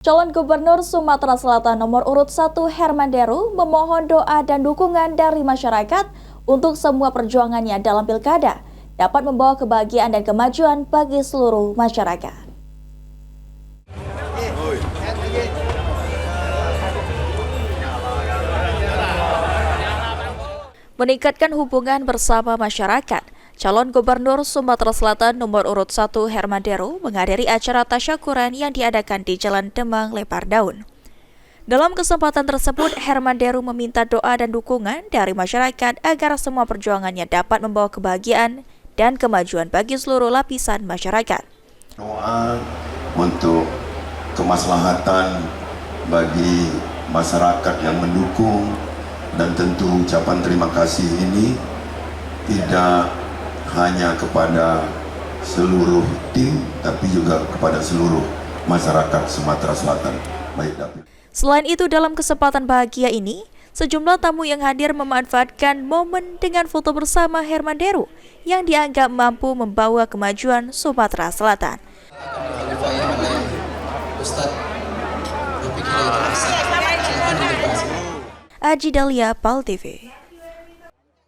Calon Gubernur Sumatera Selatan nomor urut 1 Herman Deru memohon doa dan dukungan dari masyarakat untuk semua perjuangannya dalam pilkada dapat membawa kebahagiaan dan kemajuan bagi seluruh masyarakat. Meningkatkan hubungan bersama masyarakat, Calon Gubernur Sumatera Selatan nomor urut 1 Herman Deru menghadiri acara tasyakuran yang diadakan di Jalan Demang Lepar Daun. Dalam kesempatan tersebut, Herman Deru meminta doa dan dukungan dari masyarakat agar semua perjuangannya dapat membawa kebahagiaan dan kemajuan bagi seluruh lapisan masyarakat. Doa untuk kemaslahatan bagi masyarakat yang mendukung, dan tentu ucapan terima kasih ini tidak hanya kepada seluruh tim, tapi juga kepada seluruh masyarakat Sumatera Selatan. Baik, David. Selain itu, dalam kesempatan bahagia ini, sejumlah tamu yang hadir memanfaatkan momen dengan foto bersama Herman Deru yang dianggap mampu membawa kemajuan Sumatera Selatan. Aji Dalia, PAL TV.